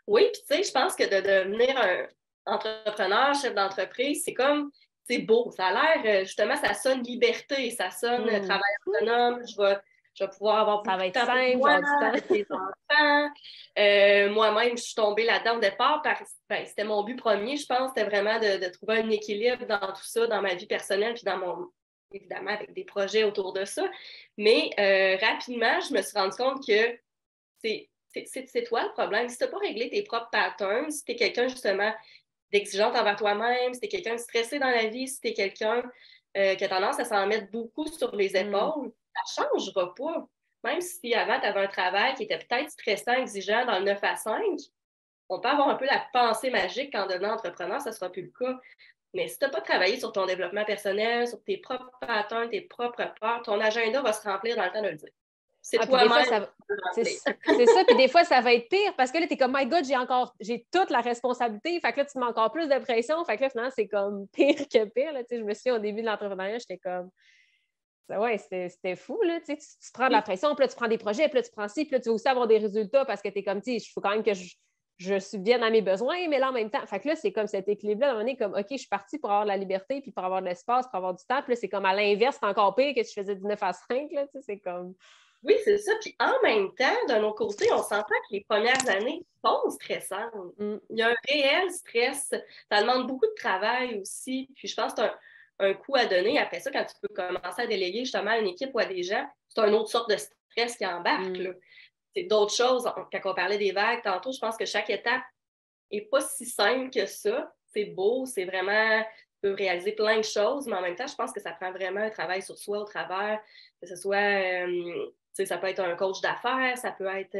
Oui, puis tu sais, je pense que de devenir un entrepreneur, chef d'entreprise, c'est beau. Ça a l'air, justement, ça sonne liberté, ça sonne travail autonome. Je vais pouvoir avoir Ça beaucoup va de être temps pour simple, moi, genre du temps. avec mes enfants. Moi-même, je suis tombée là-dedans au départ. C'était mon but premier, je pense, c'était vraiment de trouver un équilibre dans tout ça, dans ma vie personnelle, puis évidemment, avec des projets autour de ça. Mais rapidement, je me suis rendue compte que c'est toi le problème. Si tu n'as pas réglé tes propres patterns, si tu es quelqu'un justement d'exigeante envers toi-même, si tu es quelqu'un de stressé dans la vie, si tu es quelqu'un qui a tendance à s'en mettre beaucoup sur les épaules, ça ne changera pas. Même si avant, tu avais un travail qui était peut-être stressant, exigeant dans le 9 à 5, on peut avoir un peu la pensée magique qu'en devenant entrepreneur, ça ne sera plus le cas. Mais si tu n'as pas travaillé sur ton développement personnel, sur tes propres patterns, tes propres peurs, ton agenda va se remplir dans le temps de le dire. C'est Ah, puis des fois, toi-même ça qui peux le c'est remplir. c'est ça. Puis des fois, ça va être pire parce que là, t'es comme, my God, j'ai toute la responsabilité. Fait que là, tu mets encore plus de pression. Fait que là, finalement, c'est comme pire que pire. Là. Tu sais, je me souviens, au début de l'entrepreneuriat, j'étais comme, ouais, c'était fou. Là. Tu sais, tu prends de la Oui, pression, puis là, tu prends des projets, puis là, tu prends ci, puis là, tu veux aussi avoir des résultats parce que t'es comme, tu sais, il faut quand même que je subvienne à mes besoins, mais là, en même temps, fait que là, c'est comme cet équilibre-là. À un moment donné, comme, OK, je suis partie pour avoir de la liberté, puis pour avoir de l'espace, pour avoir du temps. Puis là, c'est comme à l'inverse, c'est encore pire que tu faisais du 9 à 5. Là, tu sais, c'est comme. oui, c'est ça. Puis en même temps, d'un autre côté, on s'entend que les premières années sont stressantes. Il y a un réel stress. Ça demande beaucoup de travail aussi. Puis je pense que c'est un coup à donner. Après ça, quand tu peux commencer à déléguer justement à une équipe ou à des gens, c'est une autre sorte de stress qui embarque, là. C'est d'autres choses. Quand on parlait des vagues tantôt, je pense que chaque étape n'est pas si simple que ça. C'est beau, c'est vraiment, tu peux réaliser plein de choses, mais en même temps, je pense que ça prend vraiment un travail sur soi au travers, que ce soit, tu sais, ça peut être un coach d'affaires, ça peut être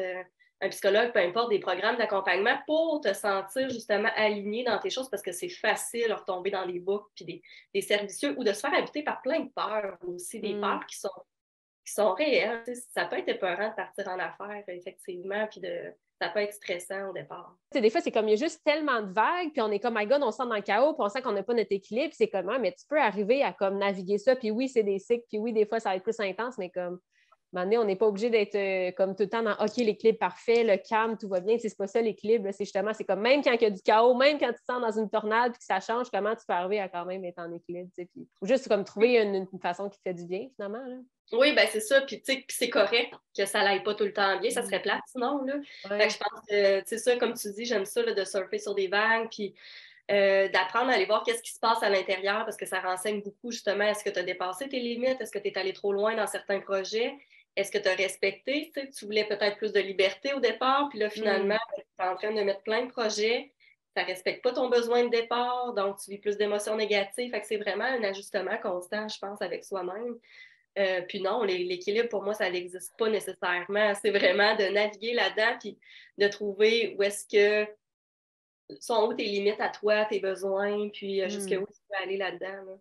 un psychologue, peu importe, des programmes d'accompagnement pour te sentir justement aligné dans tes choses parce que c'est facile de retomber dans des boucles puis des servicieux ou de se faire habiter par plein de peurs aussi, des peurs qui sont réelles. Tu sais, ça peut être épeurant de partir en affaires, effectivement, puis ça peut être stressant au départ. Tu sais, des fois, c'est comme il y a juste tellement de vagues, puis on est comme, my God, on se sent dans le chaos, puis on sent qu'on n'a pas notre équilibre, puis c'est comment, mais tu peux arriver à comme naviguer ça, puis oui, c'est des cycles, puis oui, des fois, ça va être plus intense, mais comme, à un moment donné, on n'est pas obligé d'être comme tout le temps dans, OK, l'équilibre parfait, le calme, tout va bien, c'est pas ça l'équilibre, là, c'est justement, c'est comme, même quand il y a du chaos, même quand tu te sens dans une tornade, puis que ça change, comment tu peux arriver à quand même être en équilibre, tu sais, puis juste comme trouver une façon qui te fait du bien, finalement, là. Oui, ben c'est ça. Puis, tu sais, c'est correct que ça n'aille pas tout le temps bien. Ça serait plate sinon, là. Fait que Ouais. je pense que, tu sais, ça, comme tu dis, j'aime ça, là, de surfer sur des vagues, puis d'apprendre à aller voir qu'est-ce qui se passe à l'intérieur, parce que ça renseigne beaucoup, justement, est-ce que tu as dépassé tes limites? Est-ce que tu es allé trop loin dans certains projets? Est-ce que tu as respecté? Tu voulais peut-être plus de liberté au départ, puis là, finalement, tu es en train de mettre plein de projets. Ça ne respecte pas ton besoin de départ, donc tu vis plus d'émotions négatives. Fait que c'est vraiment un ajustement constant, je pense, avec soi-même. Puis non, l'équilibre, pour moi, ça n'existe pas nécessairement. C'est vraiment de naviguer là-dedans puis de trouver où est-ce que sont où tes limites à toi, tes besoins, puis jusqu'où tu peux aller là-dedans. Là.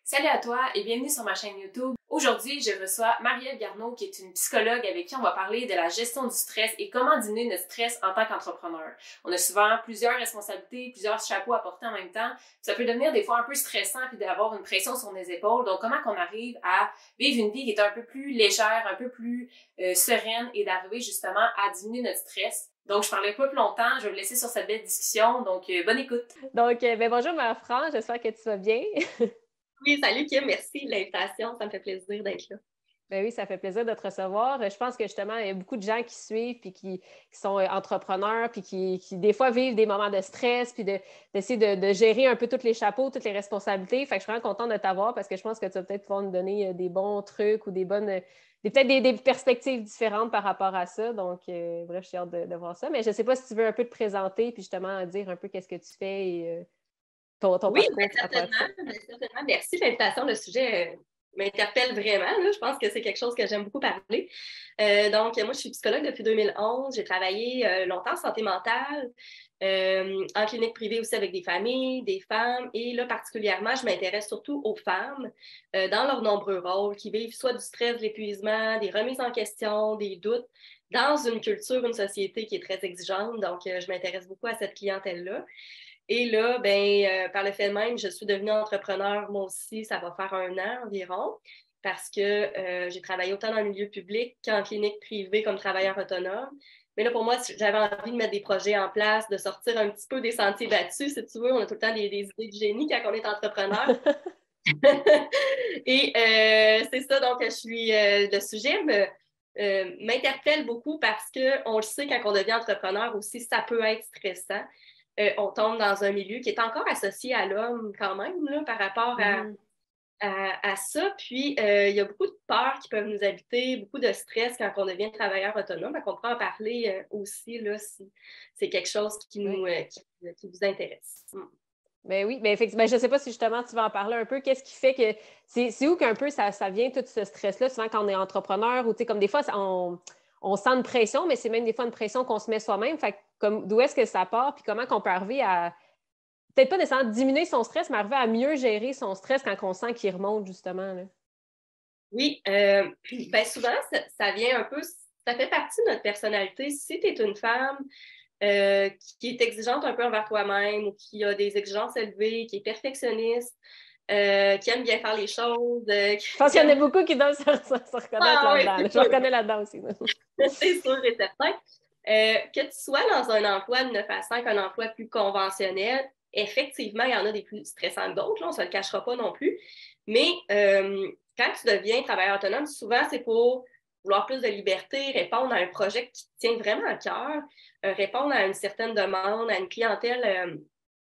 Salut à toi et bienvenue sur ma chaîne YouTube. Aujourd'hui, je reçois Marielle Garneau qui est une psychologue avec qui on va parler de la gestion du stress et comment diminuer notre stress en tant qu'entrepreneur. On a souvent plusieurs responsabilités, plusieurs chapeaux à porter en même temps. Ça peut devenir des fois un peu stressant puis d'avoir une pression sur nos épaules. Donc, comment qu'on arrive à vivre une vie qui est un peu plus légère, un peu plus sereine et d'arriver justement à diminuer notre stress. Donc, je parlais pas plus longtemps. Je vais vous laisser sur cette belle discussion. Donc, bonne écoute. Donc, ben, bonjour, Marie-France, j'espère que tu vas bien. Oui, salut Kim, merci de l'invitation. Ça me fait plaisir d'être là. Ben oui, ça fait plaisir de te recevoir. Je pense que justement, il y a beaucoup de gens qui suivent puis qui sont entrepreneurs puis qui, des fois vivent des moments de stress puis d'essayer de gérer un peu tous les chapeaux, toutes les responsabilités. Fait que je suis vraiment contente de t'avoir parce que je pense que tu vas peut-être pouvoir nous donner des bons trucs ou peut-être des perspectives différentes par rapport à ça. Donc, bref, je suis hâte de voir ça. Mais je ne sais pas si tu veux un peu te présenter puis justement dire un peu qu'est-ce que tu fais et ton Oui, parcours à travers ça. certainement. Merci de l'invitation. Le sujet m'interpelle vraiment. Là. Je pense que c'est quelque chose que j'aime beaucoup parler. Donc, moi, je suis psychologue depuis 2011. J'ai travaillé longtemps en santé mentale, en clinique privée aussi avec des familles, des femmes. Et là, particulièrement, je m'intéresse surtout aux femmes dans leurs nombreux rôles qui vivent soit du stress, de l'épuisement, des remises en question, des doutes dans une culture, une société qui est très exigeante. Donc, je m'intéresse beaucoup à cette clientèle-là. Et là, par le fait même, je suis devenue entrepreneur, moi aussi, ça va faire 1 an environ, parce que j'ai travaillé autant dans le milieu public qu'en clinique privée comme travailleur autonome. Mais là, pour moi, j'avais envie de mettre des projets en place, de sortir un petit peu des sentiers battus, si tu veux. On a tout le temps des idées de génie quand on est entrepreneur. Et c'est ça, donc le sujet m'interpelle beaucoup parce qu'on le sait, quand on devient entrepreneur aussi, ça peut être stressant. On tombe dans un milieu qui est encore associé à l'homme quand même, là, par rapport à ça. Puis, il y a beaucoup de peurs qui peuvent nous habiter, beaucoup de stress quand on devient travailleur autonome. Donc, on pourra en parler aussi, là, si c'est quelque chose qui vous intéresse. Ben oui, mais effectivement, je ne sais pas si justement tu vas en parler un peu. Qu'est-ce qui fait que c'est où qu'un peu ça vient tout ce stress-là, souvent quand on est entrepreneur ou tu sais, comme des fois, on sent une pression, mais c'est même des fois une pression qu'on se met soi-même. Fait que, comme d'où est-ce que ça part, puis comment qu'on peut arriver à peut-être pas nécessairement diminuer son stress, mais arriver à mieux gérer son stress quand on sent qu'il remonte, justement, là. Oui, ben souvent, ça vient un peu, ça fait partie de notre personnalité. Si tu es une femme qui est exigeante un peu envers toi-même ou qui a des exigences élevées, qui est perfectionniste, qui aime bien faire les choses. Je pense qu'il y en a beaucoup qui doivent se reconnaître là-dedans. Oui, je me reconnais là-dedans aussi. C'est sûr et certain. Que tu sois dans un emploi de 9 à 5, un emploi plus conventionnel, effectivement, il y en a des plus stressants que d'autres, là, on ne se le cachera pas non plus. Mais quand tu deviens travailleur autonome, souvent, c'est pour vouloir plus de liberté, répondre à un projet qui te tient vraiment à cœur, répondre à une certaine demande, à une clientèle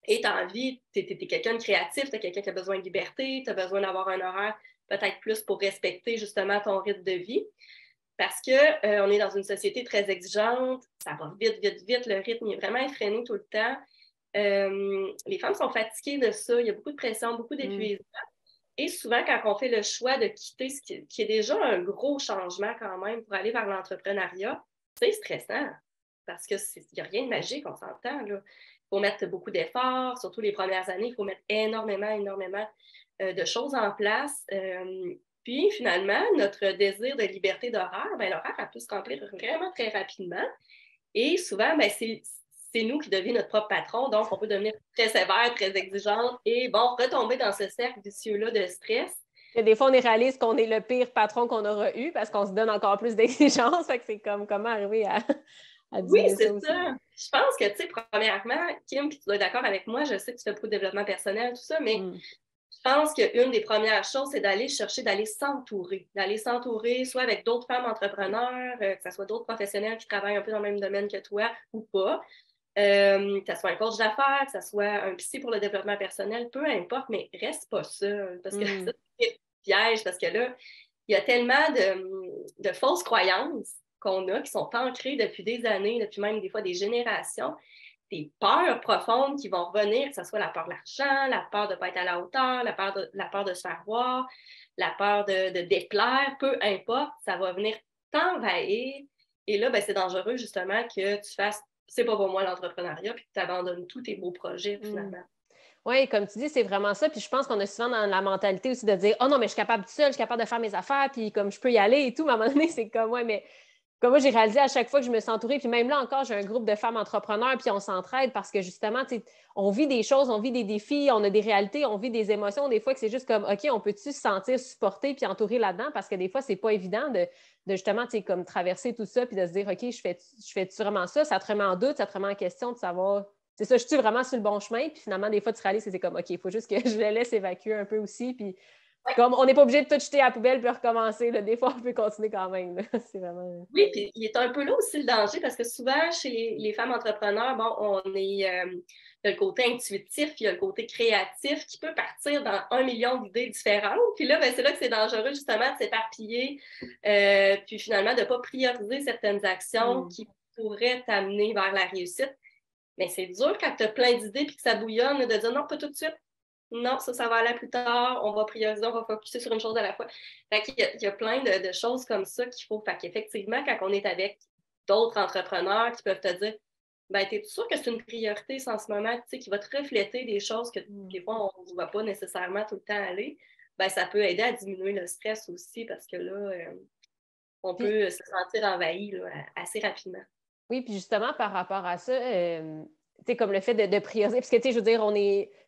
et tu as envie, tu es quelqu'un de créatif, tu es quelqu'un qui a besoin de liberté, tu as besoin d'avoir un horaire peut-être plus pour respecter justement ton rythme de vie. Parce qu'on est dans une société très exigeante, ça va vite, vite, vite, le rythme est vraiment effréné tout le temps. Les femmes sont fatiguées de ça, il y a beaucoup de pression, beaucoup d'épuisement. Et souvent, quand on fait le choix de quitter ce qui est déjà un gros changement quand même pour aller vers l'entrepreneuriat, c'est stressant parce qu'il n'y a rien de magique, on s'entend. Il faut mettre beaucoup d'efforts, surtout les premières années, il faut mettre énormément de choses en place. Puis, finalement, notre désir de liberté d'horaire, l'horaire, elle peut se remplir vraiment très rapidement. Et souvent, c'est nous qui devenons notre propre patron, donc on peut devenir très sévère, très exigeante et, retomber dans ce cercle vicieux-là de stress. Et des fois, on est réaliste qu'on est le pire patron qu'on aura eu parce qu'on se donne encore plus d'exigences. Fait que c'est comme comment arriver à oui, diminuer c'est ça aussi. ça. Je pense que, tu sais, premièrement, Kim, puis tu dois être d'accord avec moi, je sais que tu fais beaucoup de développement personnel, tout ça, mais je pense qu'une des premières choses, c'est d'aller s'entourer, soit avec d'autres femmes entrepreneurs, que ce soit d'autres professionnels qui travaillent un peu dans le même domaine que toi ou pas, que ce soit un coach d'affaires, que ce soit un psy pour le développement personnel, peu importe, mais reste pas seul, parce que ça, c'est un piège, parce que là, il y a tellement de fausses croyances qu'on a, qui sont ancrées depuis des années, depuis même des fois des générations, des peurs profondes qui vont revenir, que ce soit la peur de l'argent, la peur de ne pas être à la hauteur, la peur de se faire voir, la peur de déplaire, peu importe, ça va venir t'envahir. Et là, c'est dangereux justement que tu fasses « c'est pas pour moi l'entrepreneuriat » puis que tu abandonnes tous tes beaux projets finalement. Oui, comme tu dis, c'est vraiment ça. Puis je pense qu'on est souvent dans la mentalité aussi de dire « Oh non, mais je suis capable toute seule, je suis capable de faire mes affaires, puis comme je peux y aller et tout. » Mais à un moment donné, c'est comme « Ouais, mais comme moi, j'ai réalisé à chaque fois que je me suis entourée, puis même là encore, j'ai un groupe de femmes entrepreneurs, puis on s'entraide parce que justement, on vit des choses, on vit des défis, on a des réalités, on vit des émotions. Des fois, que c'est juste comme, OK, on peut-tu se sentir supporté puis entouré là-dedans? Parce que des fois, c'est pas évident de justement, comme traverser tout ça, puis de se dire, OK, je fais-tu vraiment ça? Ça te remet en doute, ça te remet en question de savoir, c'est ça, je suis vraiment sur le bon chemin? Puis finalement, des fois, tu réalises que c'est comme, OK, il faut juste que je le laisse évacuer un peu aussi, puis comme on n'est pas obligé de tout jeter à la poubelle puis recommencer. Là. Des fois, on peut continuer quand même. C'est vraiment... Oui, puis il est un peu là aussi le danger parce que souvent, chez les femmes entrepreneurs, on est, il y a le côté intuitif, il y a le côté créatif qui peut partir dans 1 million d'idées différentes. Puis là, c'est là que c'est dangereux justement de s'éparpiller, puis finalement de ne pas prioriser certaines actions qui pourraient t'amener vers la réussite. Mais c'est dur quand tu as plein d'idées puis que ça bouillonne de dire non, pas tout de suite. Non, ça va aller plus tard, on va prioriser, on va focuser sur une chose à la fois. Fait qu'il y a plein de choses comme ça qu'il faut. Fait qu'effectivement, quand on est avec d'autres entrepreneurs qui peuvent te dire t'es sûr que c'est une priorité en ce moment, tu sais, qui va te refléter des choses que des fois, on ne voit pas nécessairement tout le temps aller, ça peut aider à diminuer le stress aussi parce que là, on peut se sentir envahi là, assez rapidement. Oui, puis justement, par rapport à ça, sais, comme le fait de prioriser. Parce que, tu sais, je veux dire,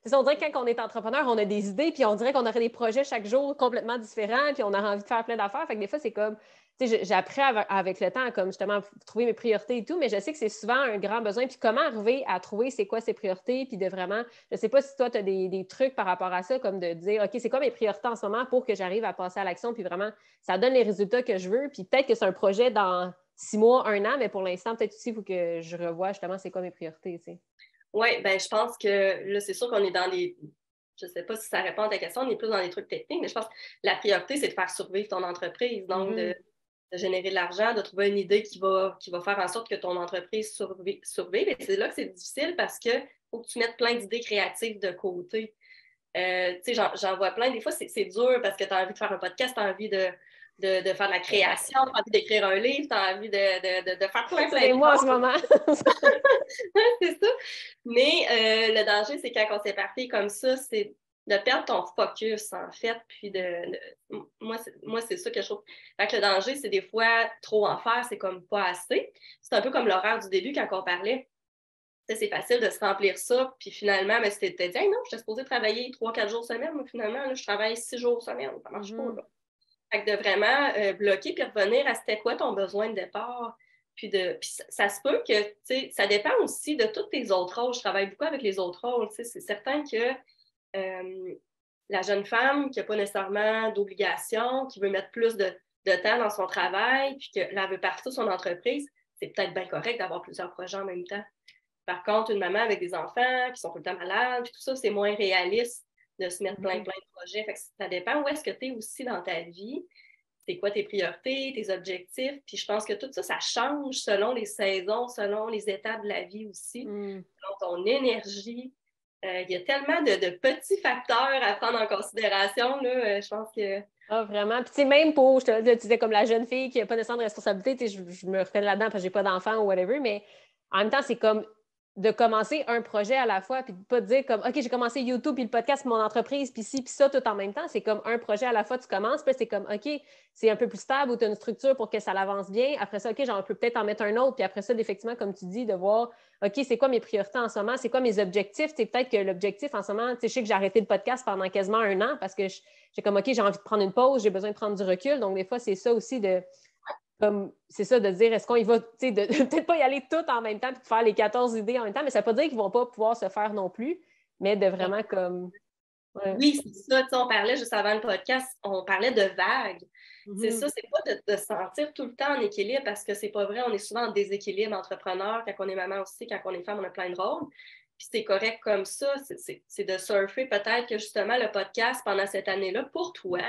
c'est ça, on dirait que quand on est entrepreneur, on a des idées, puis on dirait qu'on aurait des projets chaque jour complètement différents, puis on a envie de faire plein d'affaires. Fait que des fois, c'est comme, tu sais, j'apprends avec le temps, comme justement, trouver mes priorités et tout, mais je sais que c'est souvent un grand besoin. Puis comment arriver à trouver c'est quoi ses priorités, puis de vraiment, je sais pas si toi, tu as des trucs par rapport à ça, comme de dire, OK, c'est quoi mes priorités en ce moment pour que j'arrive à passer à l'action, puis vraiment, ça donne les résultats que je veux. Puis peut-être que c'est un projet dans 6 mois, 1 an, mais pour l'instant, peut-être aussi, il faut que je revoie justement c'est quoi mes priorités, tu sais. Oui, ben je pense que là, c'est sûr qu'on est dans les. Je ne sais pas si ça répond à ta question, on est plus dans les trucs techniques, mais je pense que la priorité, c'est de faire survivre ton entreprise. Donc, de générer de l'argent, de trouver une idée qui va faire en sorte que ton entreprise survive. Et c'est là que c'est difficile parce qu'il faut que tu mettes plein d'idées créatives de côté. Tu sais, j'en vois plein. Des fois, c'est dur parce que tu as envie de faire un podcast, tu as envie de faire de la création, tu as envie d'écrire un livre, tu as envie de faire plein de C'est choses. moi en ce moment. C'est ça. Mais le danger, c'est quand on s'éparpille comme ça, c'est de perdre ton focus, en fait. Puis moi, c'est ça que je trouve. Fait que le danger, c'est des fois trop en faire, c'est comme pas assez. C'est un peu comme l'horaire du début quand on parlait. C'est facile de se remplir ça, puis finalement, mais c'était dit, hey, non, j'étais supposée travailler 3-4 jours semaine, mais finalement, là, je travaille 6 jours semaine, ça marche pas, là. Fait que de vraiment bloquer puis revenir à c'était quoi ton besoin de départ, puis ça se peut que, tu sais, ça dépend aussi de tous tes autres rôles. Je travaille beaucoup avec les autres rôles, tu sais, c'est certain que la jeune femme qui n'a pas nécessairement d'obligation, qui veut mettre plus de temps dans son travail, puis qu'elle veut partir de son entreprise, c'est peut-être bien correct d'avoir plusieurs projets en même temps. Par contre, une maman avec des enfants qui sont tout le temps malades, puis tout ça, c'est moins réaliste de se mettre plein de projets. Fait que ça dépend où est-ce que tu es aussi dans ta vie, c'est quoi tes priorités, tes objectifs. Puis je pense que tout ça, ça change selon les saisons, selon les étapes de la vie aussi, selon ton énergie. Il y a tellement de petits facteurs à prendre en considération, là, je pense que... Ah, vraiment. Puis, tu sais, même pour, tu disais comme la jeune fille qui n'a pas nécessairement de responsabilité, tu sais, je me reconnais là-dedans parce que j'ai pas d'enfant ou whatever, mais en même temps, c'est comme de commencer un projet à la fois, puis de pas te dire comme, OK, j'ai commencé YouTube, puis le podcast, mon entreprise, puis ci, puis ça, tout en même temps. C'est comme un projet à la fois, tu commences, puis c'est comme, OK, c'est un peu plus stable ou tu as une structure pour que ça avance bien. Après ça, OK, j'en peux peut-être en mettre un autre, puis après ça, effectivement, comme tu dis, de voir, OK, c'est quoi mes priorités en ce moment, c'est quoi mes objectifs. C'est peut-être que l'objectif en ce moment, tu sais, je sais que j'ai arrêté le podcast pendant quasiment 1 an parce que j'ai comme, OK, j'ai envie de prendre une pause, j'ai besoin de prendre du recul. Donc, des fois, c'est ça aussi c'est ça, de dire, est-ce qu'on y va, tu sais, de peut-être pas y aller tout en même temps puis de faire les 14 idées en même temps, mais ça ne veut pas dire qu'ils ne vont pas pouvoir se faire non plus, mais de vraiment comme... Ouais. Oui, c'est ça, on parlait juste avant le podcast, on parlait de vagues. C'est ça, c'est pas de se sentir tout le temps en équilibre parce que c'est pas vrai, on est souvent en déséquilibre entrepreneur, quand on est maman aussi, quand on est femme, on a plein de rôles. Puis c'est correct comme ça, c'est de surfer peut-être que justement le podcast pendant cette année-là, pour toi,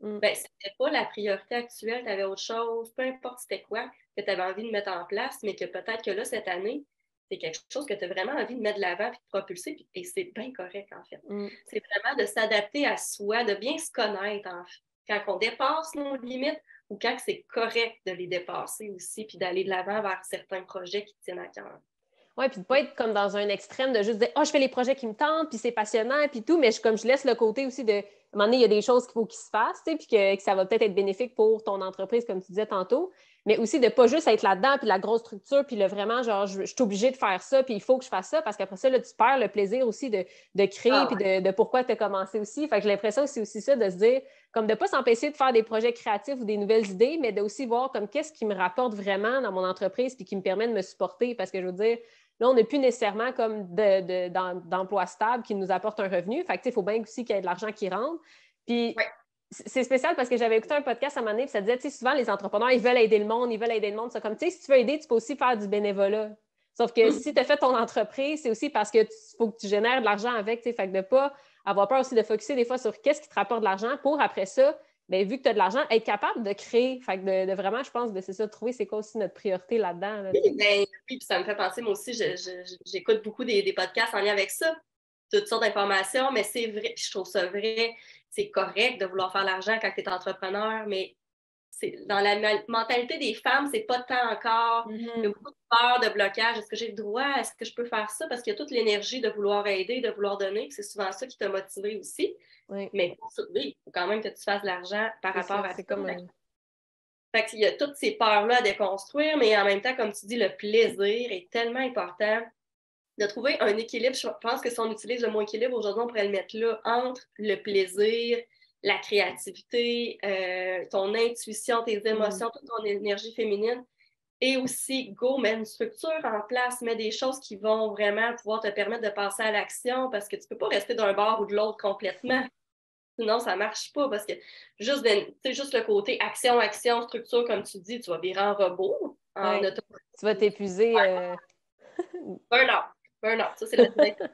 ben, c'était pas la priorité actuelle, tu avais autre chose, peu importe c'était quoi que tu avais envie de mettre en place, mais que peut-être que là, cette année, c'est quelque chose que tu as vraiment envie de mettre de l'avant et de propulser, et c'est bien correct, en fait. C'est vraiment de s'adapter à soi, de bien se connaître, en fait. Quand on dépasse nos limites ou quand c'est correct de les dépasser aussi, puis d'aller de l'avant vers certains projets qui tiennent à cœur. Oui, puis de ne pas être comme dans un extrême de juste dire « Ah, je fais les projets qui me tentent, puis c'est passionnant, puis tout », mais comme je laisse le côté aussi de, à un moment donné, il y a des choses qu'il faut qu'ils se fassent, puis que ça va peut-être être bénéfique pour ton entreprise, comme tu disais tantôt, mais aussi de ne pas juste être là-dedans, puis la grosse structure, puis vraiment, genre, je suis obligée de faire ça, puis il faut que je fasse ça, parce qu'après ça, là, tu perds le plaisir aussi de créer, puis de pourquoi tu as commencé aussi. Fait que j'ai l'impression que c'est aussi ça, de se dire, comme de ne pas s'empêcher de faire des projets créatifs ou des nouvelles idées, mais de aussi voir comme qu'est-ce qui me rapporte vraiment dans mon entreprise, puis qui me permet de me supporter, parce que je veux dire, là, on n'est plus nécessairement comme d'emploi stable qui nous apporte un revenu. Fait que, il faut bien aussi qu'il y ait de l'argent qui rentre. Puis, c'est spécial parce que j'avais écouté un podcast à un moment donné, puis ça disait, tu sais, souvent, les entrepreneurs, ils veulent aider le monde, ils veulent aider le monde. C'est comme, tu sais, si tu veux aider, tu peux aussi faire du bénévolat. Sauf que si tu as fait ton entreprise, c'est aussi parce que faut que tu génères de l'argent avec, tu sais. Fait que de ne pas avoir peur aussi de focusser des fois sur qu'est-ce qui te rapporte de l'argent pour, après ça, bien, vu que tu as de l'argent, être capable de créer. Fait que de vraiment, je pense, c'est ça, de trouver c'est quoi aussi notre priorité là-dedans. Là, oui, puis ça me fait penser, moi aussi, j'écoute beaucoup des podcasts en lien avec ça, toutes sortes d'informations, mais c'est vrai, je trouve ça vrai, c'est correct de vouloir faire l'argent quand tu es entrepreneur, mais dans la mentalité des femmes, c'est pas tant encore. Il y a beaucoup de peur, de blocage. Est-ce que j'ai le droit? Est-ce que je peux faire ça? Parce qu'il y a toute l'énergie de vouloir aider, de vouloir donner. C'est souvent ça qui t'a motivé aussi. Oui. Mais pour survivre, il faut quand même que tu fasses de l'argent par rapport à ça. Fait qu'il y a toutes ces peurs-là à déconstruire, mais en même temps, comme tu dis, le plaisir est tellement important de trouver un équilibre. Je pense que si on utilise le mot équilibre, aujourd'hui, on pourrait le mettre là, entre le plaisir, la créativité, ton intuition, tes émotions, toute ton énergie féminine. Et aussi, mets une structure en place, mets des choses qui vont vraiment pouvoir te permettre de passer à l'action parce que tu ne peux pas rester d'un bord ou de l'autre complètement. Sinon, ça ne marche pas parce que juste le côté action, action, structure, comme tu dis, tu vas virer en robot. Tu vas t'épuiser. Burn-out, ça c'est la direction.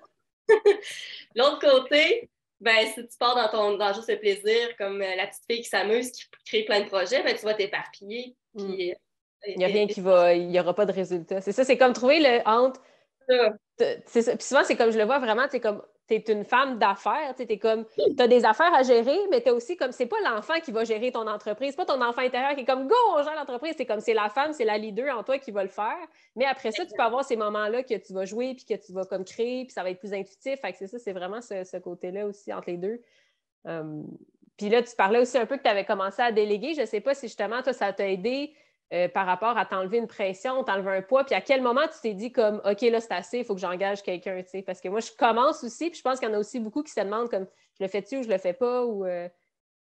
L'autre côté, ben, si tu pars dans juste le plaisir, comme la petite fille qui s'amuse, qui crée plein de projets, ben, tu vas t'éparpiller. Puis, il n'y a rien il n'y aura pas de résultat. C'est ça, c'est comme trouver le entre. C'est ça. Puis souvent, c'est comme je le vois vraiment, tu es une femme d'affaires, tu as des affaires à gérer, mais tu as aussi comme, c'est pas l'enfant qui va gérer ton entreprise, c'est pas ton enfant intérieur qui est comme, go, on gère l'entreprise, c'est comme, c'est la femme, c'est la leader en toi qui va le faire. Mais après ça, tu peux avoir ces moments-là que tu vas jouer, puis que tu vas comme créer, puis ça va être plus intuitif. Fait que c'est ça, c'est vraiment ce côté-là aussi entre les deux. Puis là, tu parlais aussi un peu que tu avais commencé à déléguer. Je sais pas si justement, toi, ça t'a aidé par rapport à t'enlever une pression, t'enlever un poids, puis à quel moment tu t'es dit comme, OK, là, c'est assez, il faut que j'engage quelqu'un, tu sais, parce que moi, je commence aussi, puis je pense qu'il y en a aussi beaucoup qui se demandent comme, je le fais-tu ou je le fais pas, ou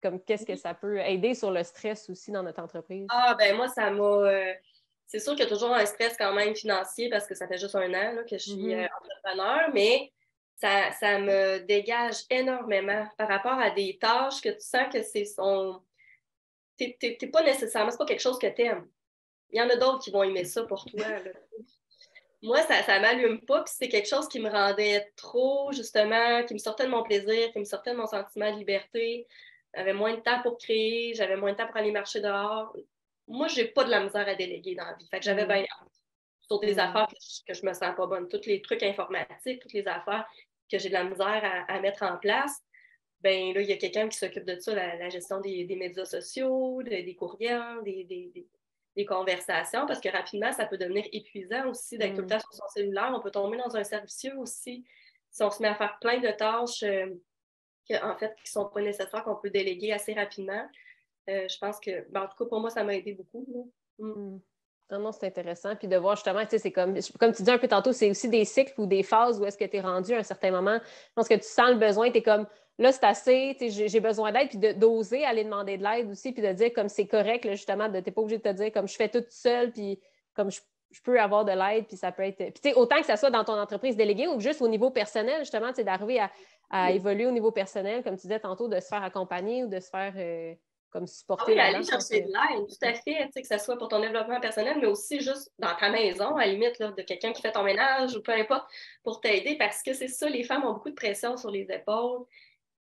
comme, qu'est-ce que ça peut aider sur le stress aussi dans notre entreprise? Ah, ben moi, ça m'a... c'est sûr qu'il y a toujours un stress quand même financier parce que ça fait juste 1 an là, que je suis entrepreneur, mais ça me dégage énormément par rapport à des tâches que tu sens que t'es pas nécessairement, c'est pas quelque chose que t'aimes. Il y en a d'autres qui vont aimer ça pour toi. Là. Moi, ça m'allume pas, puis c'est quelque chose qui me rendait trop, justement, qui me sortait de mon plaisir, qui me sortait de mon sentiment de liberté. J'avais moins de temps pour créer, j'avais moins de temps pour aller marcher dehors. Moi, j'ai pas de la misère à déléguer dans la vie. Fait que j'avais bien hâte. Sur des affaires que je me sens pas bonne. Tous les trucs informatiques, toutes les affaires que j'ai de la misère à mettre en place, ben là, il y a quelqu'un qui s'occupe de ça, la gestion des médias sociaux, des courriels, des conversations, parce que rapidement, ça peut devenir épuisant aussi d'être tout le temps sur son cellulaire. On peut tomber dans un cercle vicieux aussi si on se met à faire plein de tâches en fait, qui ne sont pas nécessaires, qu'on peut déléguer assez rapidement. Je pense que, en tout cas, pour moi, ça m'a aidé beaucoup. Non, c'est intéressant. Puis de voir justement, tu sais, c'est comme tu dis un peu tantôt, c'est aussi des cycles ou des phases où est-ce que tu es rendu à un certain moment. Je pense que tu sens le besoin, tu es comme, là, c'est assez, tu sais, j'ai besoin d'aide, puis d'oser aller demander de l'aide aussi, puis de dire comme c'est correct, là, justement, tu n'es pas obligé de te dire comme je fais tout seul, puis comme je peux avoir de l'aide, puis ça peut être... Puis tu sais, autant que ça soit dans ton entreprise déléguée ou juste au niveau personnel, justement, tu sais, d'arriver à évoluer au niveau personnel, comme tu disais tantôt, de se faire accompagner ou de se faire... comme supporter aller chercher de l'aide, tout à fait, que ce soit pour ton développement personnel, mais aussi juste dans ta maison, à la limite, là, de quelqu'un qui fait ton ménage ou peu importe, pour t'aider, parce que c'est ça, les femmes ont beaucoup de pression sur les épaules.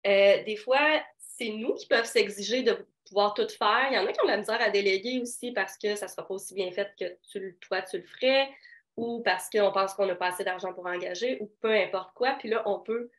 Des fois, c'est nous qui peuvent s'exiger de pouvoir tout faire. Il y en a qui ont de la misère à déléguer aussi parce que ça ne sera pas aussi bien fait que toi, tu le ferais, ou parce qu'on pense qu'on n'a pas assez d'argent pour engager, ou peu importe quoi. Puis là, on peut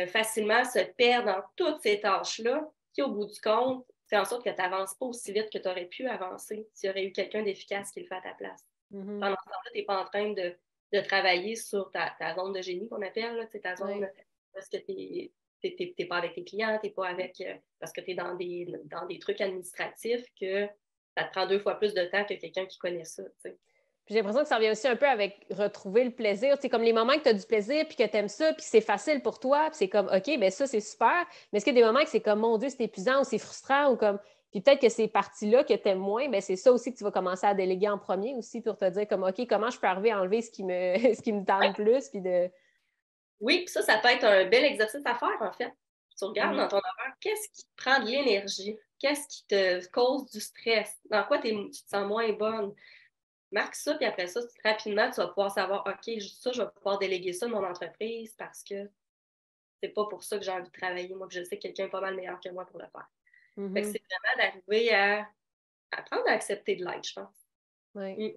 facilement se perdre dans toutes ces tâches-là, qui, au bout du compte, fait en sorte que tu n'avances pas aussi vite que tu aurais pu avancer s'il y aurait eu quelqu'un d'efficace qui le fait à ta place. Pendant ce temps-là, tu n'es pas en train de travailler sur ta zone de génie qu'on appelle, là, ta zone parce que tu n'es pas avec tes clients, tu n'es pas avec... parce que tu es dans des trucs administratifs que ça te prend 2 fois plus de temps que quelqu'un qui connaît ça. T'sais. Puis j'ai l'impression que ça revient aussi un peu avec retrouver le plaisir. C'est comme les moments que tu as du plaisir, puis que tu aimes ça, puis c'est facile pour toi, puis c'est comme, OK, bien ça, c'est super. Mais est-ce qu'il y a des moments que c'est comme, mon Dieu, c'est épuisant ou c'est frustrant ou comme... Puis peut-être que ces parties-là que tu aimes moins, bien c'est ça aussi que tu vas commencer à déléguer en premier aussi pour te dire comme, OK, comment je peux arriver à enlever ce qui me tente plus, puis de... Oui, puis ça peut être un bel exercice à faire, en fait. Tu regardes dans ton horaire, qu'est-ce qui te prend de l'énergie? Qu'est-ce qui te cause du stress? Dans quoi tu te sens moins bonne? Marque ça, puis après ça, rapidement, tu vas pouvoir savoir, OK, ça, je vais pouvoir déléguer ça de mon entreprise parce que c'est pas pour ça que j'ai envie de travailler. Moi, que je sais que quelqu'un est pas mal meilleur que moi pour le faire. Fait que c'est vraiment d'arriver à apprendre à accepter de l'aide, je pense. Oui.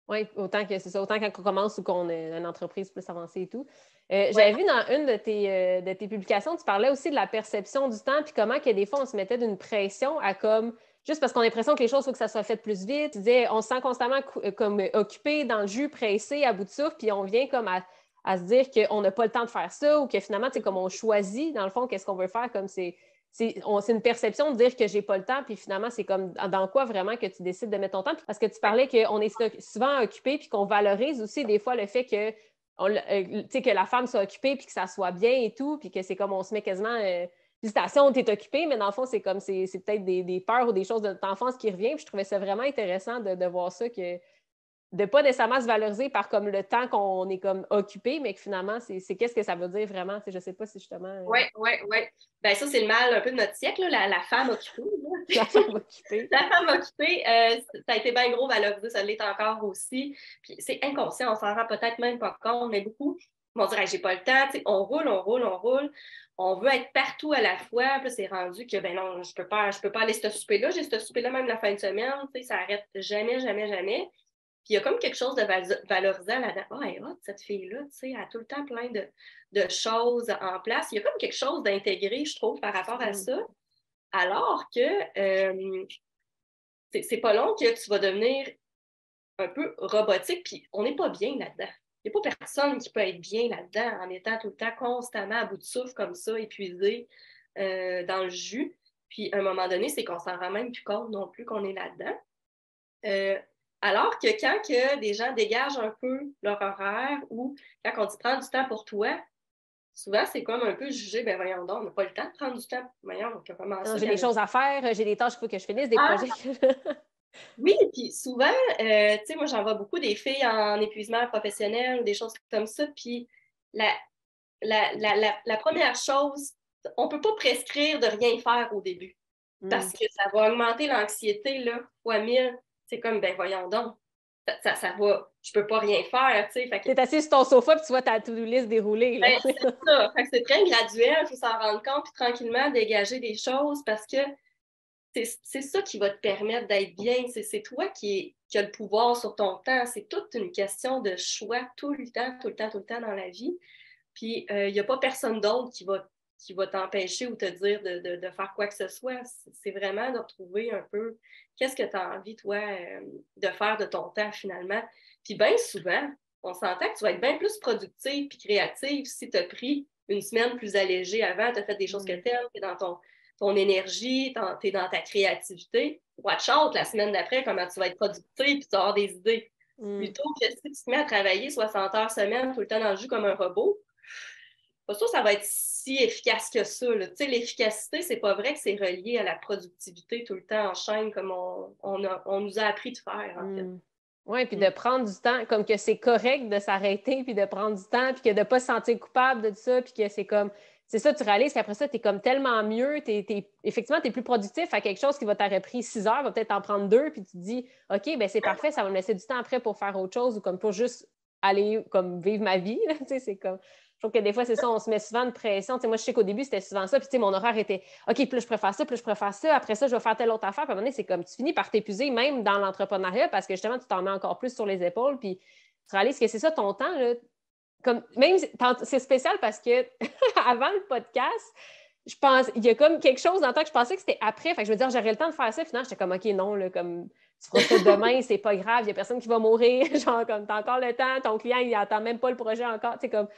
Oui, autant que c'est ça, autant quand on commence ou qu'on est une entreprise plus avancée et tout. J'avais vu dans une de tes publications, tu parlais aussi de la perception du temps, puis comment que des fois, on se mettait d'une pression à comme, juste parce qu'on a l'impression que les choses, il faut que ça soit fait plus vite. Tu disais, on se sent constamment comme occupé dans le jus, pressé, à bout de souffle, puis on vient comme à se dire qu'on n'a pas le temps de faire ça ou que finalement, c'est comme on choisit, dans le fond, qu'est-ce qu'on veut faire, comme c'est une perception de dire que j'ai pas le temps, puis finalement, c'est comme dans quoi vraiment que tu décides de mettre ton temps. Parce que tu parlais qu'on est souvent occupé, puis qu'on valorise aussi des fois le fait que que la femme soit occupée puis que ça soit bien et tout, puis que c'est comme on se met quasiment félicitations, t'es occupée, mais dans le fond, c'est comme c'est peut-être des peurs ou des choses de notre enfance qui reviennent. Puis je trouvais ça vraiment intéressant de voir ça, que de pas nécessairement se valoriser par comme le temps qu'on est comme occupé, mais que finalement, c'est qu'est-ce que ça veut dire vraiment. Je sais pas si justement... Oui. Ben ça, c'est le mal un peu de notre siècle, là, la femme occupée. La femme occupée. La femme occupée, ça a été bien gros valorisé, ça l'est encore aussi. Puis c'est inconscient, on s'en rend peut-être même pas compte, mais beaucoup vont dire hey, j'ai pas le temps, on roule. On veut être partout à la fois, puis c'est rendu que ben non, je peux pas aller ce souper-là, j'ai ce souper-là même la fin de semaine, ça arrête jamais. Puis il y a comme quelque chose de valorisant là-dedans. Ah, elle est hot, cette fille-là, elle a tout le temps plein de choses en place. Il y a comme quelque chose d'intégré, je trouve, par rapport à ça. Alors que c'est pas long que tu vas devenir un peu robotique, puis on n'est pas bien là-dedans. Il n'y a pas personne qui peut être bien là-dedans en étant tout le temps constamment à bout de souffle comme ça, épuisé dans le jus. Puis à un moment donné, c'est qu'on s'en rend même plus compte non plus qu'on est là-dedans. Alors que quand que des gens dégagent un peu leur horaire ou quand on dit prends du temps pour toi, souvent c'est comme un peu jugé, ben voyons donc, on n'a pas le temps de prendre du temps. Voyons, on commence ça. J'ai des choses à faire, j'ai des tâches qu'il faut que je finisse, des projets. Oui, puis souvent, tu sais, moi j'en vois beaucoup des filles en épuisement professionnel ou des choses comme ça, puis la première chose, on ne peut pas prescrire de rien faire au début parce que ça va augmenter l'anxiété, là, fois 1000. C'est comme, ben voyons donc, ça va, je peux pas rien faire, tu sais. T'es assis sur ton sofa puis tu vois ta to-do list dérouler, là. Ben, c'est ça, fait que c'est très graduel, il faut s'en rendre compte puis tranquillement dégager des choses parce que c'est ça qui va te permettre d'être bien, c'est toi qui as le pouvoir sur ton temps, c'est toute une question de choix tout le temps dans la vie, puis il n'y a pas personne d'autre qui va t'empêcher ou te dire de faire quoi que ce soit. C'est vraiment de retrouver un peu qu'est-ce que tu as envie, toi, de faire de ton temps, finalement. Puis bien souvent, on s'entend que tu vas être bien plus productive puis créative si tu as pris une semaine plus allégée avant, tu as fait des choses que tu aimes, tu es dans ton énergie, tu es dans ta créativité. Watch out la semaine d'après, comment tu vas être productive puis tu vas avoir des idées. Plutôt que si tu te mets à travailler 60 heures semaine tout le temps dans le jus comme un robot, pas sûr que ça va être si efficace que ça. L'efficacité, c'est pas vrai que c'est relié à la productivité tout le temps en chaîne comme on nous a appris de faire, en fait. Oui, puis de prendre du temps, comme que c'est correct de s'arrêter, puis de prendre du temps, puis que de ne pas se sentir coupable de ça, puis que c'est comme, c'est ça, tu réalises qu'après ça, tu es comme tellement mieux, effectivement, tu es plus productif à quelque chose qui va t'avoir pris 6 heures, va peut-être en prendre 2, puis tu te dis, OK, ben c'est parfait, ça va me laisser du temps après pour faire autre chose ou comme pour juste aller comme vivre ma vie, tu sais, c'est comme... Je trouve que des fois, c'est ça, on se met souvent de pression. Moi, je sais qu'au début, c'était souvent ça. Puis, mon horaire était OK, plus je préfère ça, plus je préfère ça. Après ça, je vais faire telle autre affaire. Puis, à un moment donné, c'est comme tu finis par t'épuiser, même dans l'entrepreneuriat, parce que justement, tu t'en mets encore plus sur les épaules. Puis, tu réalises que c'est ça ton temps. Là. Comme, même, c'est spécial parce que avant le podcast, je pense, il y a comme quelque chose dans le temps que je pensais que c'était après. Fait que je me disais, j'aurais le temps de faire ça. Finalement, j'étais comme OK, non, là, comme. Tu feras ça demain, c'est pas grave, il n'y a personne qui va mourir. Genre, comme, t'as encore le temps, ton client, il n'attend même pas le projet encore. Tu sais, comme.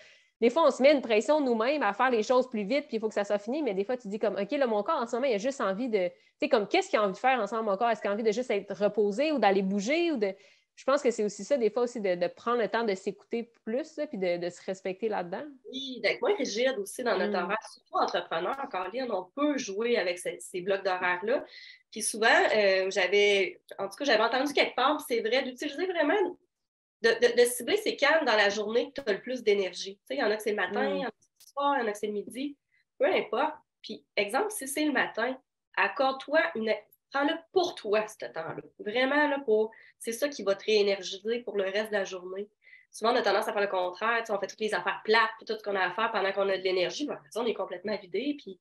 Des fois, on se met une pression nous-mêmes à faire les choses plus vite, puis il faut que ça soit fini, mais des fois, tu dis comme, OK, là, mon corps, en ce moment, il a juste envie de... Tu sais, comme, qu'est-ce qu'il a envie de faire ensemble, mon corps? Est-ce qu'il a envie de juste être reposé ou d'aller bouger ou de... Je pense que c'est aussi ça, des fois aussi, de prendre le temps de s'écouter plus, là, puis de se respecter là-dedans. Oui, d'être moins rigide aussi dans notre horaire. Surtout entrepreneur, Caroline, on peut jouer avec ces blocs d'horaire-là. Puis souvent, j'avais entendu quelque part, puis c'est vrai, d'utiliser vraiment... De cibler ces calmes dans la journée que tu as le plus d'énergie. Tu sais, il y en a que c'est le matin, il y en a que c'est le soir, il y en a que c'est le midi, peu importe. Puis, exemple, si c'est le matin, accorde-toi prends-le pour toi, ce temps-là. Vraiment, là, c'est ça qui va te réénergiser pour le reste de la journée. Souvent, on a tendance à faire le contraire. Tu sais, on fait toutes les affaires plates, puis tout ce qu'on a à faire pendant qu'on a de l'énergie. Ben, on est complètement vidé. Puis,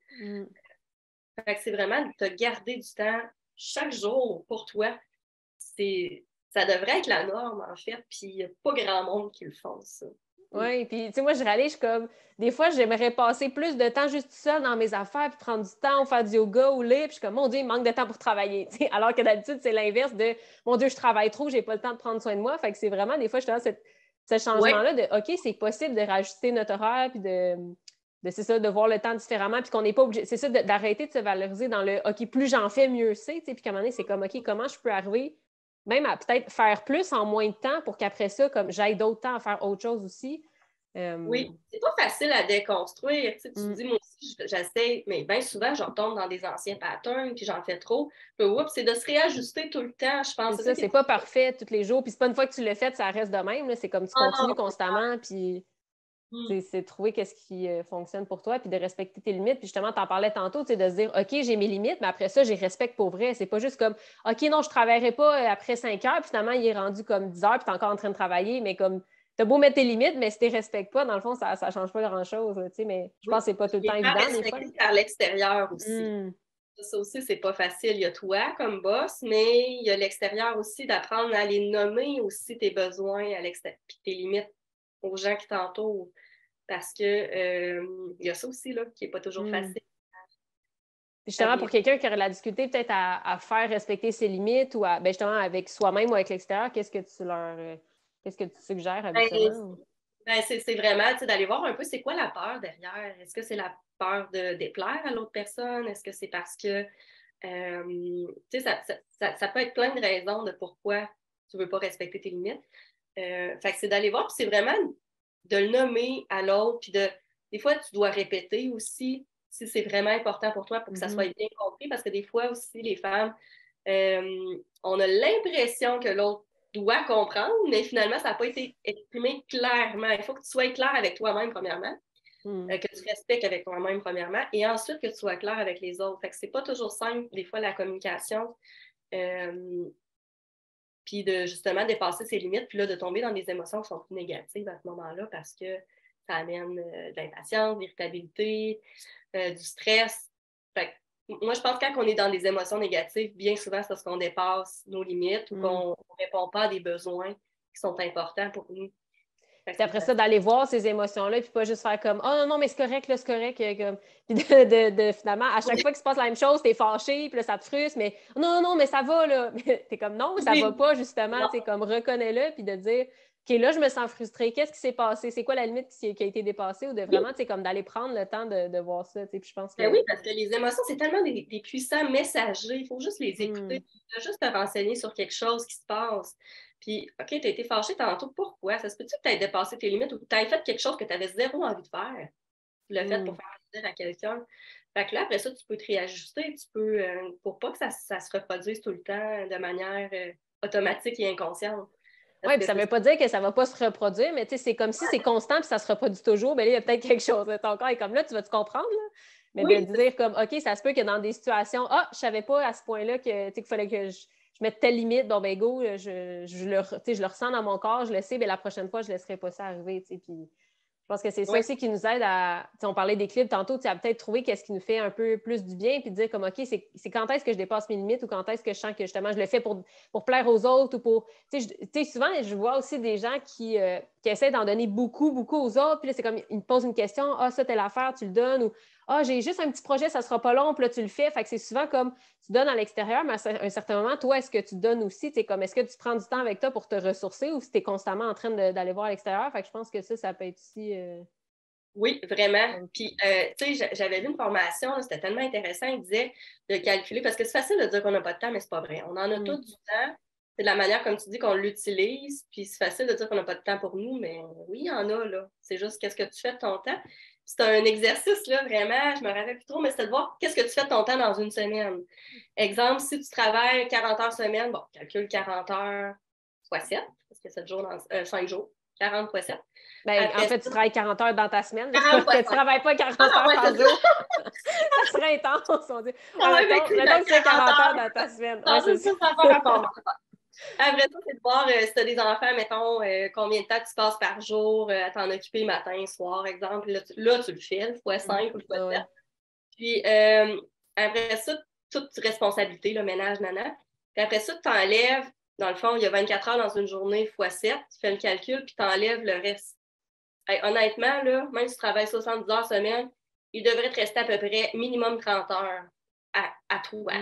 fait que c'est vraiment de te garder du temps chaque jour pour toi. Ça devrait être la norme, en fait, puis il n'y a pas grand monde qui le font, ça. Oui, puis tu sais, moi, je réalise comme, des fois, j'aimerais passer plus de temps juste seule dans mes affaires, puis prendre du temps, faire du yoga ou lire, puis je suis comme, mon Dieu, il manque de temps pour travailler, tu sais, alors que d'habitude, c'est l'inverse de, mon Dieu, je travaille trop, j'ai pas le temps de prendre soin de moi, fait que c'est vraiment, des fois, je suis dans ce changement-là de, OK, c'est possible de rajouter notre horaire, puis c'est ça, de voir le temps différemment, puis qu'on n'est pas obligé, c'est ça, d'arrêter de se valoriser dans le, OK, plus j'en fais, mieux c'est, tu sais, puis qu'à un moment donné, c'est comme, OK, comment je peux arriver même à peut-être faire plus en moins de temps pour qu'après ça, comme j'aille d'autres temps à faire autre chose aussi. Oui, c'est pas facile à déconstruire. Tu dis, moi aussi, j'essaie, mais bien souvent, je retombe dans des anciens patterns, puis j'en fais trop. Puis, c'est de se réajuster tout le temps, je pense. C'est ça, c'est pas parfait tous les jours. Puis c'est pas une fois que tu l'as fait, ça reste de même. Là. C'est comme tu continues constamment, puis c'est trouver qu'est-ce qui fonctionne pour toi, puis de respecter tes limites. Puis justement, t'en parlais tantôt, de se dire, OK, j'ai mes limites, mais après ça, j'y respecte pour vrai. C'est pas juste comme, OK, non, je travaillerai pas après 5 heures, puis finalement, il est rendu comme 10 heures, puis t'es encore en train de travailler, mais comme t'as beau mettre tes limites, mais si tu les respectes pas, dans le fond, ça change pas grand-chose. Mais je pense que c'est pas tout le temps évident, des fois. Par l'extérieur aussi. Ça aussi, c'est pas facile. Il y a toi comme boss, mais il y a l'extérieur aussi, d'apprendre à les nommer aussi tes besoins à l'extérieur, puis tes limites aux gens qui t'entourent. Parce que il y a ça aussi là, qui n'est pas toujours facile. Justement, pour quelqu'un qui aurait la difficulté peut-être à faire respecter ses limites ou justement avec soi-même ou avec l'extérieur, qu'est-ce que tu suggères habituellement? C'est vraiment d'aller voir un peu c'est quoi la peur derrière. Est-ce que c'est la peur de déplaire à l'autre personne? Est-ce que c'est parce que ça peut être plein de raisons de pourquoi tu ne veux pas respecter tes limites. Fait que c'est d'aller voir, puis c'est vraiment de le nommer à l'autre, puis des fois, tu dois répéter aussi si c'est vraiment important pour toi pour que ça soit bien compris, parce que des fois aussi, les femmes, on a l'impression que l'autre doit comprendre, mais finalement, ça n'a pas été exprimé clairement. Il faut que tu sois clair avec toi-même, premièrement, que tu respectes avec toi-même, premièrement, et ensuite que tu sois clair avec les autres. Fait que c'est pas toujours simple, des fois, la communication. Puis de justement dépasser ses limites, puis là, de tomber dans des émotions qui sont plus négatives à ce moment-là parce que ça amène de l'impatience, de l'irritabilité, du stress. Fait que, moi, je pense que quand on est dans des émotions négatives, bien souvent, c'est parce qu'on dépasse nos limites ou qu'on ne répond pas à des besoins qui sont importants pour nous. Puis après ça, d'aller voir ces émotions-là, puis pas juste faire comme « Oh non, non, mais c'est correct, là, c'est correct. » Puis finalement, à chaque fois qu'il se passe la même chose, t'es fâché, puis là, ça te frustre, mais « Non, non, non, mais ça va, là. » T'es comme « Non, ça va pas, justement. » Tu sais, comme reconnais-le, puis de dire « OK, là, je me sens frustrée. Qu'est-ce qui s'est passé? C'est quoi la limite qui a été dépassée? » Ou de vraiment, tu sais, comme d'aller prendre le temps de voir ça, tu sais, puis je pense que... Ben oui, parce que les émotions, c'est tellement des puissants messagers. Il faut juste les écouter. Il faut juste te renseigner sur quelque chose qui se passe. Puis, OK, tu as été fâché tantôt. Pourquoi? Ça se peut-tu que tu aies dépassé tes limites ou que tu aies fait quelque chose que tu avais zéro envie de faire? Tu l'as fait pour faire plaisir à quelqu'un. Fait que là, après ça, tu peux te réajuster. Tu peux, pour pas que ça se reproduise tout le temps de manière automatique et inconsciente. Oui, puis ça ne veut pas dire que ça ne va pas se reproduire, mais c'est comme si c'est constant puis ça se reproduit toujours. Bien là, il y a peut-être quelque chose. Ton corps est comme là, tu vas te comprendre, là? Mais de dire comme, OK, ça se peut que dans des situations, je ne savais pas à ce point-là qu'il fallait que je mette telle limite. Bon, ben go, je le ressens dans mon corps, je le sais, mais la prochaine fois, je ne laisserai pas ça arriver. Puis je pense que c'est ça aussi qui nous aide à... On parlait d'équilibre tantôt, à peut-être trouver qu'est-ce qui nous fait un peu plus du bien, puis de dire comme, OK, c'est quand est-ce que je dépasse mes limites ou quand est-ce que je sens que justement je le fais pour plaire aux autres ou pour... souvent, je vois aussi des gens qui essaient d'en donner beaucoup, beaucoup aux autres, puis là, c'est comme, ils me posent une question, ça, telle affaire, tu le donnes, ou j'ai juste un petit projet, ça sera pas long, puis là, tu le fais. Fait que c'est souvent comme, tu donnes à l'extérieur, mais à un certain moment, toi, est-ce que tu donnes aussi, comme, est-ce que tu prends du temps avec toi pour te ressourcer ou si tu es constamment en train d'aller voir à l'extérieur? Fait que je pense que ça peut être aussi... Oui, vraiment. Puis, tu sais, j'avais vu une formation, c'était tellement intéressant, il disait de calculer, parce que c'est facile de dire qu'on n'a pas de temps, mais c'est pas vrai. On en a tout du temps. C'est de la manière, comme tu dis, qu'on l'utilise, puis c'est facile de dire qu'on n'a pas de temps pour nous, mais oui, il y en a, là. C'est juste qu'est-ce que tu fais de ton temps. C'est un exercice, là, vraiment, je me rappelle plus trop, mais c'est de voir qu'est-ce que tu fais de ton temps dans une semaine. Exemple, si tu travailles 40 heures semaine, bon, calcule 40 heures fois 7, parce que 7 jours 5 jours, 40 fois 7. Ben, en fait, tu travailles 40 heures dans ta semaine. Parce que tu ne travailles pas 40 heures par jour. Ça serait intense, on dit. Mettons que tu fais 40 heures dans ta semaine. Ouais, c'est ça. Après ça, c'est de voir si tu as des enfants, mettons, combien de temps tu passes par jour à t'en occuper matin, soir, exemple. Là, tu le fais, fois 5 ou fois 7. Puis après ça, toute responsabilité, le ménage, nana. Puis après ça, tu enlèves, dans le fond, il y a 24 heures dans une journée fois 7, tu fais le calcul, puis tu enlèves le reste. Honnêtement, là, même si tu travailles 70 heures semaine, il devrait te rester à peu près minimum 30 heures à toi.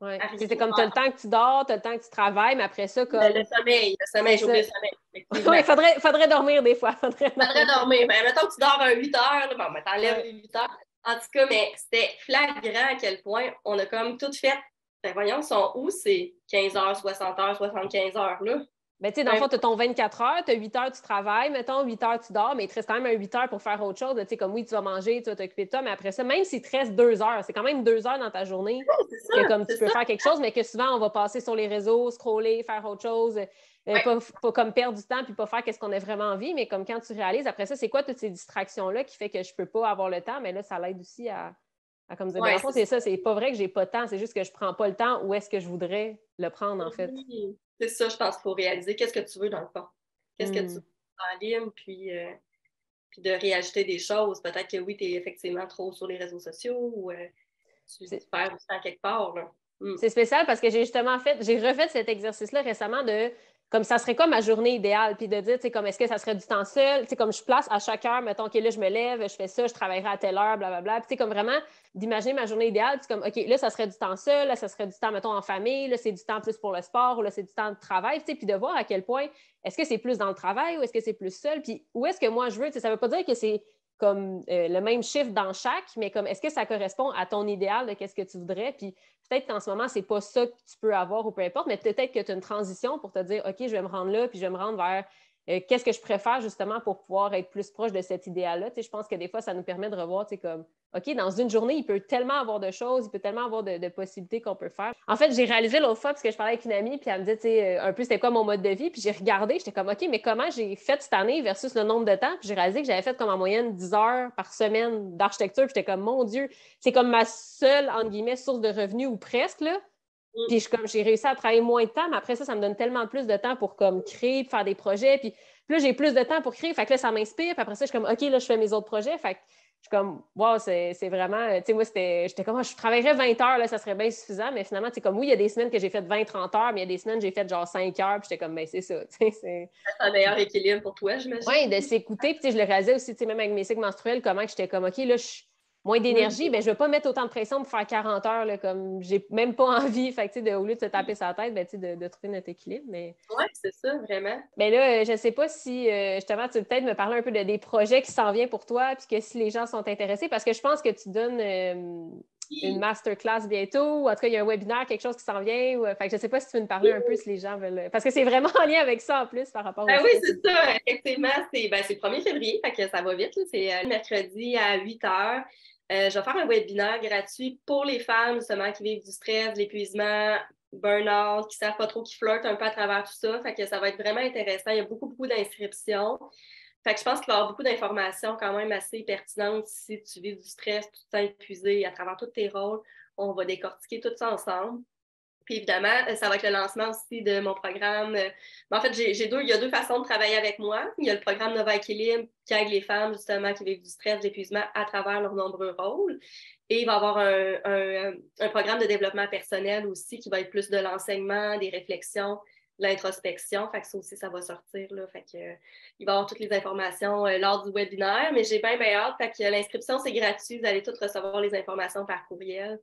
Oui. C'est comme tu as le temps que tu dors, tu as le temps que tu travailles, mais après ça, comme. Le sommeil, j'ai oublié le sommeil. Oui, il faudrait dormir des fois. Faudrait dormir. Mais mettons que tu dors 8 heures, là, bon, t'enlèves les 8 heures. En tout cas, mais c'était flagrant à quel point on a comme tout fait. Ben voyons, sont où ces 15 heures, 60 heures, 75 heures là? Ben, tu sais, dans le fond, tu as ton 24 heures, tu as 8 heures, tu travailles, mettons, 8 heures, tu dors, mais il te reste quand même un 8 heures pour faire autre chose. Tu sais, comme oui, tu vas manger, tu vas t'occuper de toi, mais après ça, même s'il te reste 2 heures, c'est quand même 2 heures dans ta journée que comme tu peux faire quelque chose, mais que souvent, on va passer sur les réseaux, scroller, faire autre chose, pas comme perdre du temps puis pas faire ce qu'on a vraiment envie, mais comme quand tu réalises, après ça, c'est quoi toutes ces distractions-là qui fait que je peux pas avoir le temps, mais là, ça l'aide aussi à comme dire, dans le fond, c'est ça, c'est pas vrai que j'ai pas de temps, c'est juste que je prends pas le temps où est-ce que je voudrais le prendre, en fait. C'est ça, je pense qu'il faut réaliser qu'est-ce que tu veux dans le fond. Qu'est-ce que tu veux en ligne, puis de réajouter des choses. Peut-être que oui, tu es effectivement trop sur les réseaux sociaux ou tu perds du temps quelque part. Là. C'est spécial parce que j'ai refait cet exercice-là récemment de comme ça serait quoi ma journée idéale, puis de dire, tu sais, comme est-ce que ça serait du temps seul, tu sais, comme je place à chaque heure, mettons, OK, là, je me lève, je fais ça, je travaillerai à telle heure, blablabla, puis tu sais, comme vraiment d'imaginer ma journée idéale, puis comme, OK, là, ça serait du temps seul, là, ça serait du temps, mettons, en famille, là, c'est du temps plus pour le sport, ou là, c'est du temps de travail, tu sais, puis de voir à quel point, est-ce que c'est plus dans le travail ou est-ce que c'est plus seul, puis où est-ce que moi je veux, tu sais, ça veut pas dire que c'est comme le même chiffre dans chaque, mais comme est-ce que ça correspond à ton idéal de qu'est-ce que tu voudrais, puis peut-être qu'en ce moment, c'est pas ça que tu peux avoir ou peu importe, mais peut-être que tu as une transition pour te dire, OK, je vais me rendre là, puis je vais me rendre vers qu'est-ce que je préfère justement pour pouvoir être plus proche de cet idéal-là. Tu sais, je pense que des fois, ça nous permet de revoir, tu sais, comme, OK, dans une journée, il peut tellement avoir de choses, il peut tellement avoir de possibilités qu'on peut faire. En fait, j'ai réalisé l'autre fois, parce que je parlais avec une amie, puis elle me disait, tu sais, un peu c'était quoi mon mode de vie, puis j'ai regardé, j'étais comme, OK, mais comment j'ai fait cette année versus le nombre de temps, puis j'ai réalisé que j'avais fait comme en moyenne 10 heures par semaine d'architecture, puis j'étais comme, mon Dieu, c'est comme ma seule, entre guillemets, source de revenus ou presque, là. Puis j'ai réussi à travailler moins de temps, mais après ça me donne tellement plus de temps pour comme créer, faire des projets. Puis là, j'ai plus de temps pour créer. Fait que là, ça m'inspire. Puis après ça, je suis comme, OK, là, je fais mes autres projets. Fait que je suis comme, wow, c'est vraiment. Tu sais, moi, j'étais comme, je travaillerais 20 heures, là, ça serait bien suffisant. Mais finalement, c'est comme, oui, il y a des semaines que j'ai fait 20-30 heures, mais il y a des semaines, j'ai fait genre 5 heures. Puis j'étais comme, ben, c'est ça. C'est un meilleur équilibre pour toi, j'imagine. Oui, de s'écouter. Puis je le réalisais aussi, tu sais, même avec mes cycles menstruels, comment j'étais comme, OK, là, moins d'énergie, ben, je ne vais pas mettre autant de pression pour faire 40 heures, là, comme j'ai même pas envie. Fait que, au lieu de se taper sa tête, ben, de trouver notre équilibre. Mais... Oui, c'est ça, vraiment. Mais là, je ne sais pas si, justement, tu veux peut-être me parler un peu des projets qui s'en viennent pour toi, puis que si les gens sont intéressés, parce que je pense que tu donnes une masterclass bientôt, ou en tout cas, il y a un webinaire, quelque chose qui s'en vient. Fait que je ne sais pas si tu veux me parler un peu si les gens veulent... Parce que c'est vraiment en lien avec ça, en plus, par rapport au... Oui, c'est ça. Effectivement, c'est le 1er février, fait que ça va vite. C'est le mercredi à 8 heures. Je vais faire un webinaire gratuit pour les femmes, justement, qui vivent du stress, de l'épuisement, burn-out, qui ne savent pas trop, qui flirtent un peu à travers tout ça. Fait que ça va être vraiment intéressant. Il y a beaucoup d'inscriptions. Fait que je pense qu'il va y avoir beaucoup d'informations quand même assez pertinentes si tu vis du stress, tu te sens épuisé à travers tous tes rôles. On va décortiquer tout ça ensemble. Puis évidemment, ça va être le lancement aussi de mon programme. En fait, il y a 2 façons de travailler avec moi. Il y a le programme Nova Équilibre qui aide les femmes justement qui vivent du stress, de l'épuisement à travers leurs nombreux rôles. Et il va y avoir un programme de développement personnel aussi qui va être plus de l'enseignement, des réflexions, de l'introspection. Fait que ça aussi, ça va sortir. Là. Fait que, il va y avoir toutes les informations lors du webinaire, mais j'ai bien hâte. Fait que l'inscription, c'est gratuit. Vous allez toutes recevoir les informations par courriel.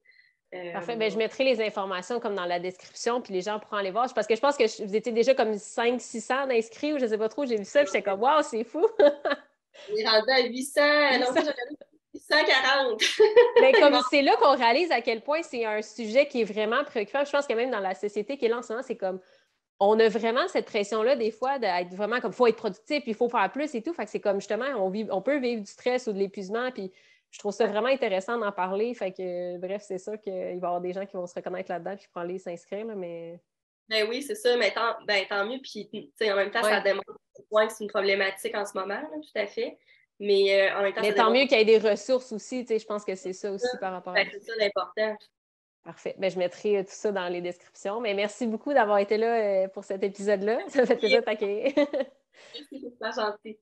Parfait. Ben, je mettrai les informations comme dans la description, puis les gens pourront aller voir. Parce que je pense que vous étiez déjà comme 500-600 d'inscrits, ou je ne sais pas trop, j'ai vu ça, puis j'étais comme, waouh, c'est fou! On est rendu à 800, non, j'ai regardé 840. Mais comme c'est là qu'on réalise à quel point c'est un sujet qui est vraiment préoccupant. Je pense que même dans la société qui est là en ce moment, c'est comme, on a vraiment cette pression-là, des fois, d'être vraiment comme, il faut être productif, puis il faut faire plus et tout. Fait que c'est comme, justement, on peut vivre du stress ou de l'épuisement, puis je trouve ça vraiment intéressant d'en parler. Fait que, bref, c'est sûr qu'il va y avoir des gens qui vont se reconnaître là-dedans puis qui pourront aller s'inscrire, là, mais... Ben oui, c'est ça, mais tant mieux. Puis, en même temps, ça démontre que c'est une problématique en ce moment, là, tout à fait. Mais en même temps, mais tant mieux qu'il y ait des ressources aussi, je pense que c'est ça aussi par rapport à ça. C'est ça l'important. Parfait. Ben, je mettrai tout ça dans les descriptions. Mais merci beaucoup d'avoir été là pour cet épisode-là. Ça me fait plaisir de t'accueillir. Merci, c'est super gentil.